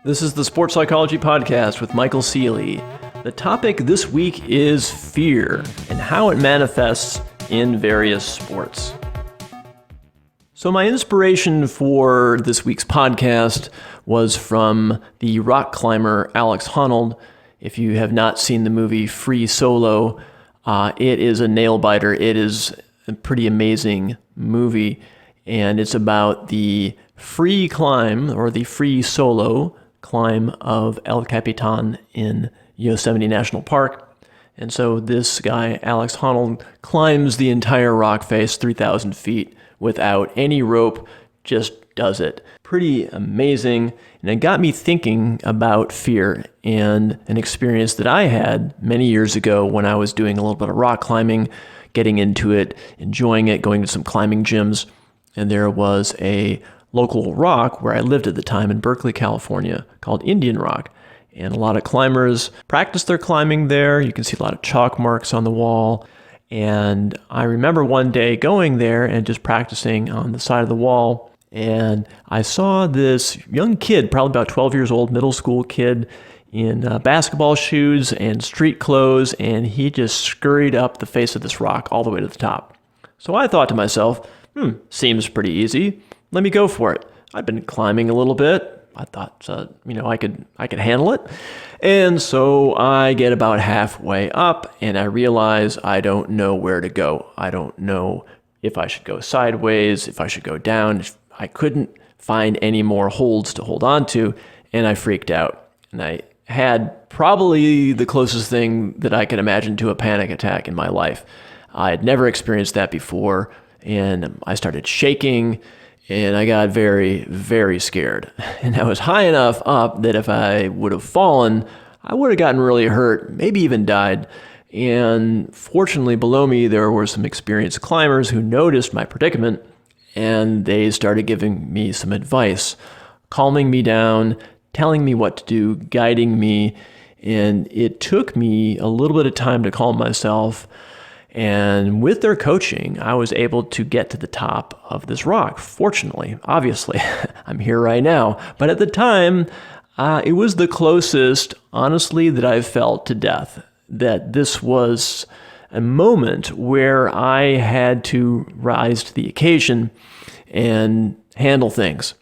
This is the Sports Psychology Podcast with Michael Seeley. The topic this week is fear and how it manifests in various sports. So my inspiration for this week's podcast was from the rock climber Alex Honnold. If you have not seen the movie Free Solo, it is a nail-biter. It is a pretty amazing movie, and it's about the free climb, or the free solo climb of El Capitan in Yosemite National Park. And so this guy, Alex Honnold, climbs the entire rock face, 3,000 feet, without any rope, just does it. Pretty amazing. And it got me thinking about fear and an experience that I had many years ago when I was doing a little bit of rock climbing, getting into it, enjoying it, going to some climbing gyms. And there was a local rock where I lived at the time in Berkeley, California, called Indian Rock. And a lot of climbers practice their climbing there. You can see a lot of chalk marks on the wall. And I remember one day going there and just practicing on the side of the wall. And I saw this young kid, probably about 12 years old, middle school kid, in basketball shoes and street clothes. And he just scurried up the face of this rock all the way to the top. So I thought to myself, seems pretty easy. Let me go for it. I've been climbing a little bit. I thought, I could handle it. And so I get about halfway up and I realize I don't know where to go. I don't know if I should go sideways, if I should go down. I couldn't find any more holds to hold on to, and I freaked out. And I had probably the closest thing that I could imagine to a panic attack in my life. I had never experienced that before, and I started shaking. And I got very, very scared. And I was high enough up that if I would have fallen, I would have gotten really hurt, maybe even died. And fortunately, below me, there were some experienced climbers who noticed my predicament, and they started giving me some advice, calming me down, telling me what to do, guiding me. And it took me a little bit of time to calm myself. And with their coaching, I was able to get to the top of this rock. Fortunately, obviously, I'm here right now. But at the time, it was the closest, honestly, that I've felt to death. That this was a moment where I had to rise to the occasion and handle things.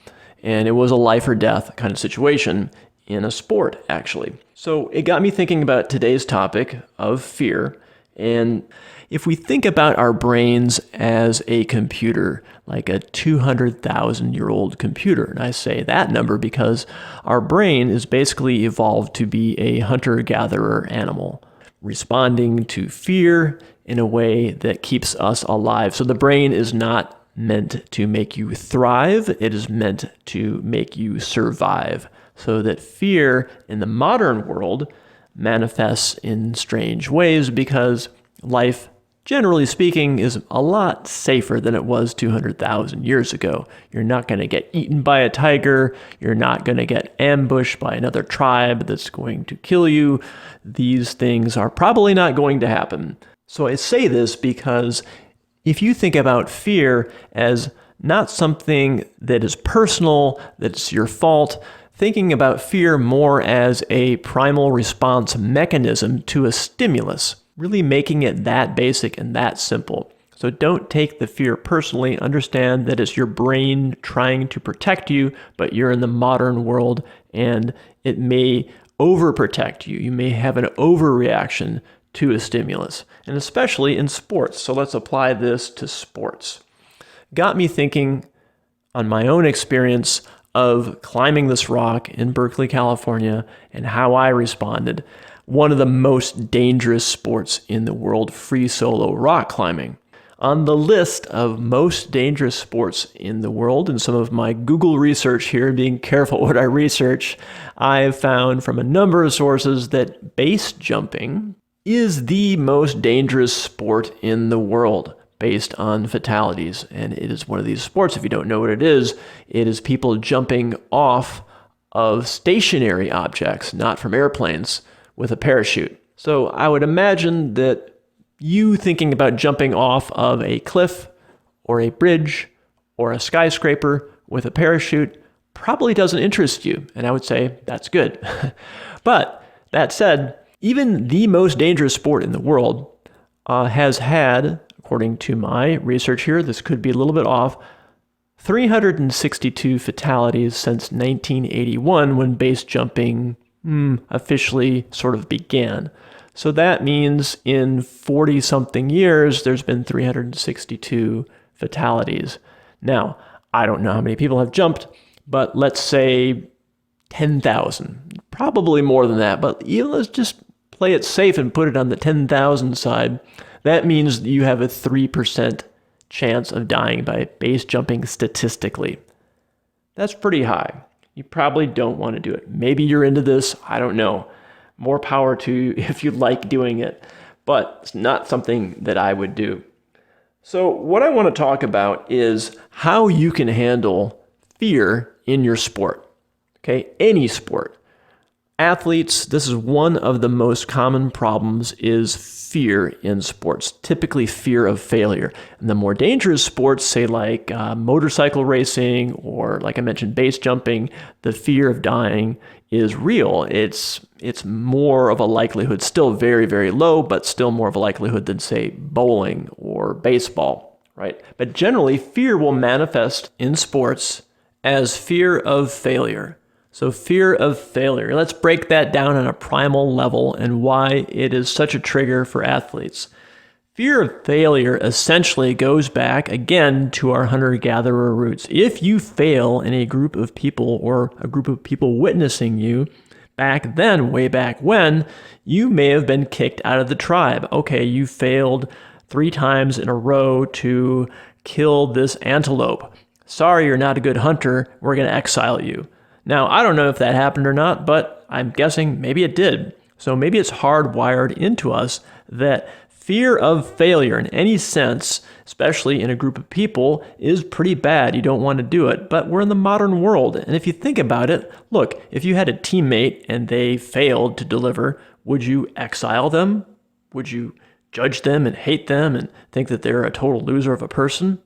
And it was a life or death kind of situation in a sport, actually. So it got me thinking about today's topic of fear. And if we think about our brains as a computer, like a 200,000-year-old computer, and I say that number because our brain is basically evolved to be a hunter-gatherer animal, responding to fear in a way that keeps us alive. So the brain is not meant to make you thrive, it is meant to make you survive. So that fear in the modern world manifests in strange ways because life, generally speaking, is a lot safer than it was 200,000 years ago. You're not going to get eaten by a tiger. You're not going to get ambushed by another tribe that's going to kill you. These things are probably not going to happen. So I say this because if you think about fear as not something that is personal, that's your fault, thinking about fear more as a primal response mechanism to a stimulus, really making it that basic and that simple. So don't take the fear personally. Understand that it's your brain trying to protect you, but you're in the modern world and it may overprotect you. You may have an overreaction to a stimulus, and especially in sports. So let's apply this to sports. Got me thinking on my own experience of climbing this rock in Berkeley, California, and how I responded. One of the most dangerous sports in the world, free solo rock climbing. On the list of most dangerous sports in the world, and some of my Google research here, being careful what I research, I have found from a number of sources that base jumping is the most dangerous sport in the world based on fatalities. And it is one of these sports, if you don't know what it is people jumping off of stationary objects, not from airplanes, with a parachute. So I would imagine that you thinking about jumping off of a cliff or a bridge or a skyscraper with a parachute probably doesn't interest you. And I would say that's good. But that said, even the most dangerous sport in the world has had, according to my research here, this could be a little bit off, 362 fatalities since 1981 when base jumping officially sort of began. So that means in 40-something years, there's been 362 fatalities. Now, I don't know how many people have jumped, but let's say 10,000. Probably more than that, but let's just play it safe and put it on the 10,000 side. That means you have a 3% chance of dying by base jumping statistically. That's pretty high. You probably don't want to do it. Maybe you're into this, I don't know. More power to you if you like doing it, but it's not something that I would do. So what I want to talk about is how you can handle fear in your sport. Okay, any sport. Athletes, this is one of the most common problems, is fear in sports, typically fear of failure. And the more dangerous sports, say like motorcycle racing or like I mentioned, base jumping, the fear of dying is real. It's more of a likelihood, still very, very low, but still more of a likelihood than say bowling or baseball, right? But generally, fear will manifest in sports as fear of failure. So fear of failure. Let's break that down on a primal level and why it is such a trigger for athletes. Fear of failure essentially goes back again to our hunter-gatherer roots. If you fail in a group of people or a group of people witnessing you, back then, way back when, you may have been kicked out of the tribe. Okay, you failed 3 times in a row to kill this antelope. Sorry, you're not a good hunter. We're going to exile you. Now, I don't know if that happened or not, but I'm guessing maybe it did. So maybe it's hardwired into us that fear of failure in any sense, especially in a group of people, is pretty bad. You don't want to do it. But we're in the modern world. And if you think about it, look, if you had a teammate and they failed to deliver, would you exile them? Would you judge them and hate them and think that they're a total loser of a person?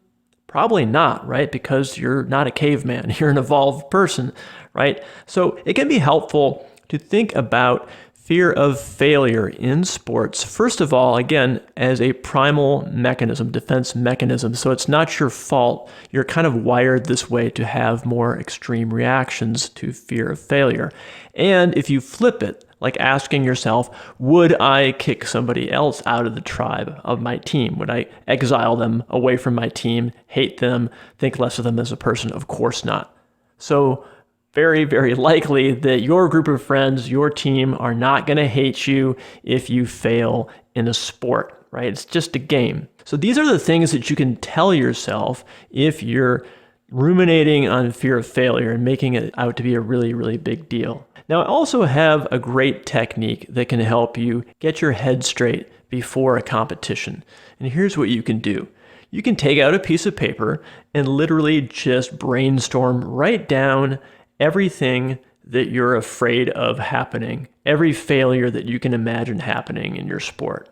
Probably not, right? Because you're not a caveman. You're an evolved person, right? So it can be helpful to think about fear of failure in sports, first of all, again, as a primal mechanism, defense mechanism. So it's not your fault. You're kind of wired this way to have more extreme reactions to fear of failure. And if you flip it, like asking yourself, would I kick somebody else out of the tribe of my team? Would I exile them away from my team, hate them, think less of them as a person? Of course not. So very, very likely that your group of friends, your team, are not going to hate you if you fail in a sport, right? It's just a game. So these are the things that you can tell yourself if you're ruminating on fear of failure and making it out to be a really, really big deal. Now, I also have a great technique that can help you get your head straight before a competition. And here's what you can do. You can take out a piece of paper and literally just brainstorm, write down everything that you're afraid of happening, every failure that you can imagine happening in your sport.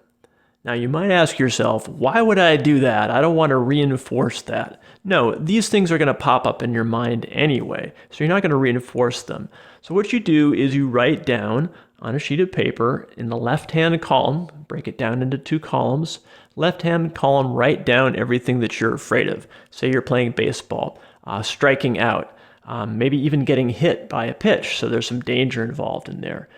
Now, you might ask yourself, why would I do that? I don't want to reinforce that. No, these things are going to pop up in your mind anyway, so you're not going to reinforce them. So what you do is you write down on a sheet of paper in the left-hand column, break it down into 2 columns, left-hand column, write down everything that you're afraid of. Say you're playing baseball, striking out, maybe even getting hit by a pitch, so there's some danger involved in there.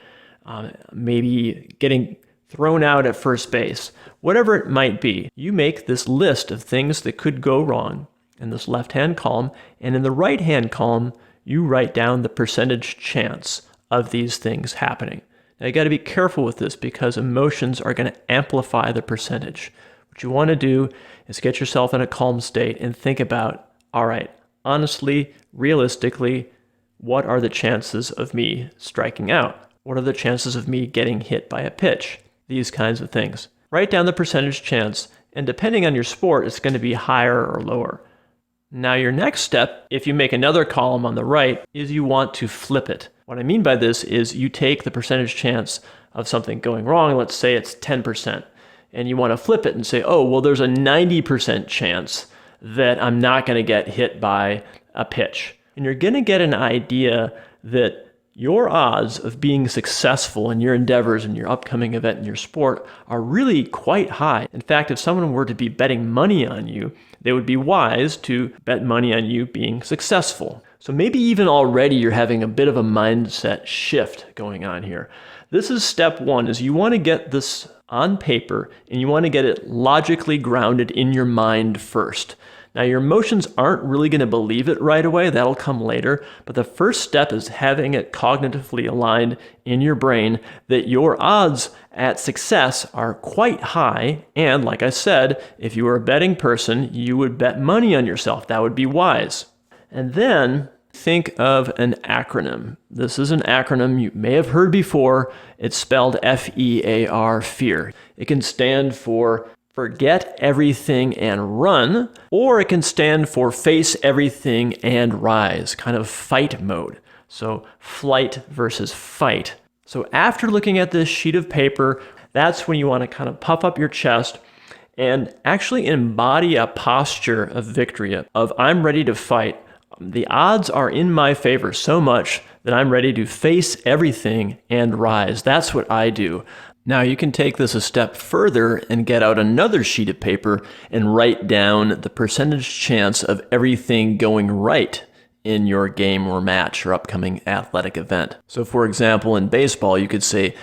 Maybe getting thrown out at first base, whatever it might be. You make this list of things that could go wrong in this left-hand column, and in the right-hand column, you write down the percentage chance of these things happening. Now, you got to be careful with this because emotions are going to amplify the percentage. What you want to do is get yourself in a calm state and think about, all right, honestly, realistically, what are the chances of me striking out? What are the chances of me getting hit by a pitch? These kinds of things. Write down the percentage chance, and depending on your sport, it's going to be higher or lower. Now, your next step, if you make another column on the right, is you want to flip it. What I mean by this is you take the percentage chance of something going wrong, let's say it's 10%, and you want to flip it and say, oh, well, there's a 90% chance that I'm not going to get hit by a pitch. and you're going to get an idea that your odds of being successful in your endeavors in your upcoming event in your sport are really quite high. In fact, if someone were to be betting money on you, they would be wise to bet money on you being successful. So maybe even already you're having a bit of a mindset shift going on here. This is step one, is you want to get this on paper and you want to get it logically grounded in your mind first. Now, your emotions aren't really going to believe it right away. That'll come later. But the first step is having it cognitively aligned in your brain that your odds at success are quite high. And like I said, if you were a betting person, you would bet money on yourself. That would be wise. And then think of an acronym. This is an acronym you may have heard before. It's spelled FEAR, fear. It can stand for forget everything and run, or it can stand for face everything and rise, kind of fight mode. So flight versus fight. So after looking at this sheet of paper, that's when you want to kind of puff up your chest and actually embody a posture of victory, of I'm ready to fight. The odds are in my favor so much that I'm ready to face everything and rise. That's what I do. Now you can take this a step further and get out another sheet of paper and write down the percentage chance of everything going right in your game or match or upcoming athletic event. So for example, in baseball, you could say,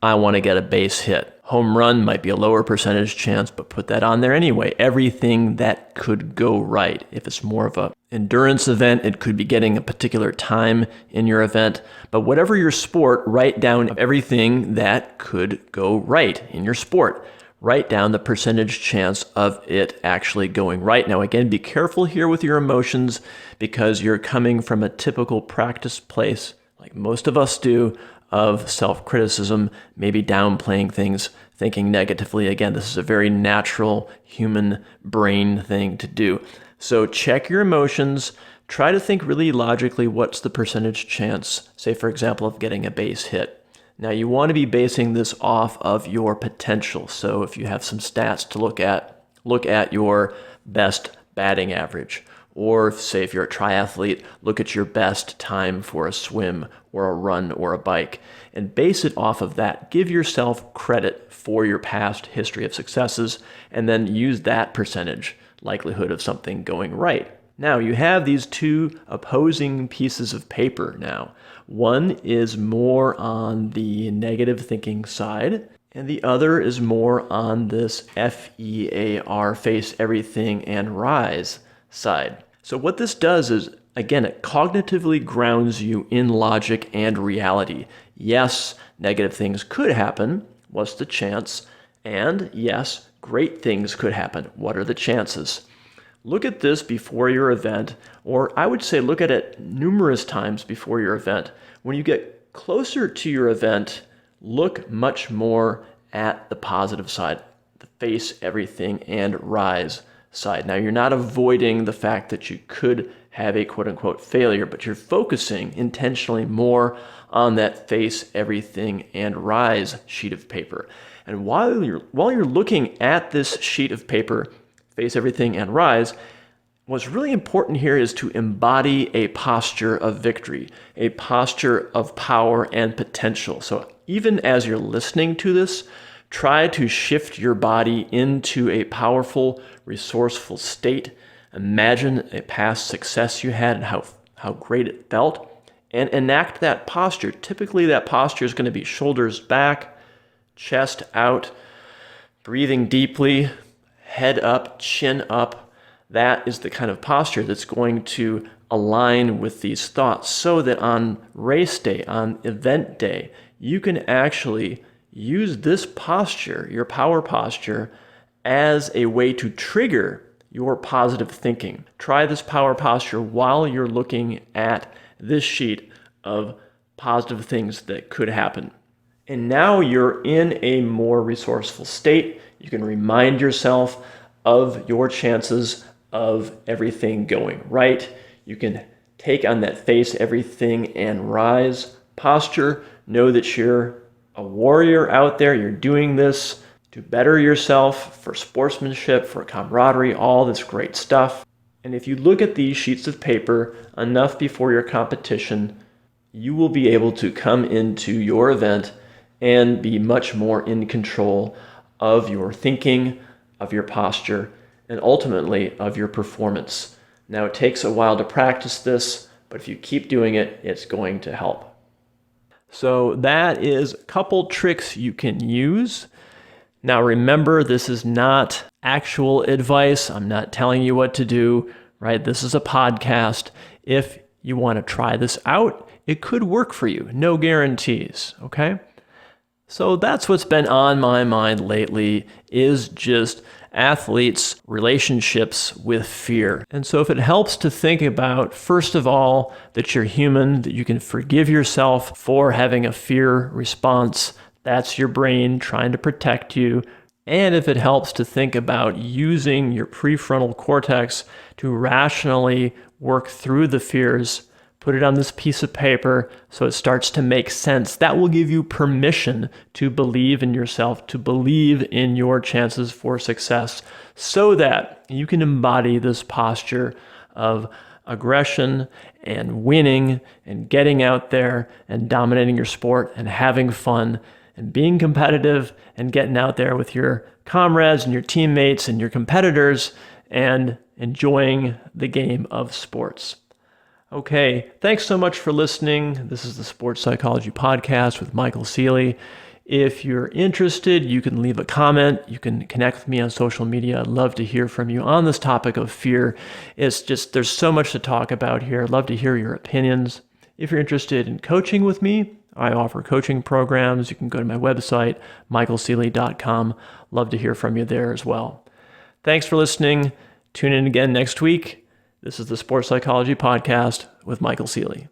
I want to get a base hit. Home run might be a lower percentage chance, but put that on there anyway. Everything that could go right. If it's more of an endurance event, it could be getting a particular time in your event. But whatever your sport, write down everything that could go right in your sport. Write down the percentage chance of it actually going right. Now again, be careful here with your emotions because you're coming from a typical practice place, like most of us do, of self-criticism, maybe downplaying things, thinking negatively. Again, this is a very natural human brain thing to do. So check your emotions. Try to think really logically, what's the percentage chance, say for example, of getting a base hit. Now you want to be basing this off of your potential. So if you have some stats to look at your best batting average. Or say if you're a triathlete, look at your best time for a swim or a run or a bike and base it off of that. Give yourself credit for your past history of successes and then use that percentage likelihood of something going right. Now you have these two opposing pieces of paper now. One is more on the negative thinking side and the other is more on this FEAR, face everything and rise side. So what this does is, again, it cognitively grounds you in logic and reality. Yes, negative things could happen. What's the chance? And yes, great things could happen. What are the chances? Look at this before your event, or I would say look at it numerous times before your event. When you get closer to your event, look much more at the positive side, the face everything and rise side. Now, you're not avoiding the fact that you could have a quote-unquote failure, but you're focusing intentionally more on that face everything and rise sheet of paper. And while you're looking at this sheet of paper, face everything and rise, what's really important here is to embody a posture of victory, a posture of power and potential. So even as you're listening to this, try to shift your body into a powerful, resourceful state. Imagine a past success you had and how great it felt, and enact that posture. Typically, that posture is going to be shoulders back, chest out, breathing deeply, head up, chin up. That is the kind of posture that's going to align with these thoughts so that on race day, on event day, you can actually use this posture, your power posture, as a way to trigger your positive thinking. Try this power posture while you're looking at this sheet of positive things that could happen. And now you're in a more resourceful state. You can remind yourself of your chances of everything going right. You can take on that face everything and rise posture. Know that you're a warrior out there. You're doing this to better yourself, for sportsmanship, for camaraderie, all this great stuff. And if you look at these sheets of paper enough before your competition, you will be able to come into your event and be much more in control of your thinking, of your posture, and ultimately of your performance. Now, it takes a while to practice this, but if you keep doing it, it's going to help. So that is a couple tricks you can use. Now remember, this is not actual advice. I'm not telling you what to do, right? This is a podcast. If you want to try this out, it could work for you. No guarantees, okay? So that's what's been on my mind lately, is just athletes' relationships with fear. And so if it helps to think about, first of all, that you're human, that you can forgive yourself for having a fear response, that's your brain trying to protect you. And if it helps to think about using your prefrontal cortex to rationally work through the fears, put it on this piece of paper so it starts to make sense. That will give you permission to believe in yourself, to believe in your chances for success, so that you can embody this posture of aggression and winning and getting out there and dominating your sport and having fun and being competitive and getting out there with your comrades and your teammates and your competitors and enjoying the game of sports. Okay, thanks so much for listening. This is the Sports Psychology Podcast with Michael Seeley. If you're interested, you can leave a comment. You can connect with me on social media. I'd love to hear from you on this topic of fear. It's just, there's so much to talk about here. I'd love to hear your opinions. If you're interested in coaching with me, I offer coaching programs. You can go to my website, michaelseeley.com. Love to hear from you there as well. Thanks for listening. Tune in again next week. This is the Sports Psychology Podcast with Michael Seeley.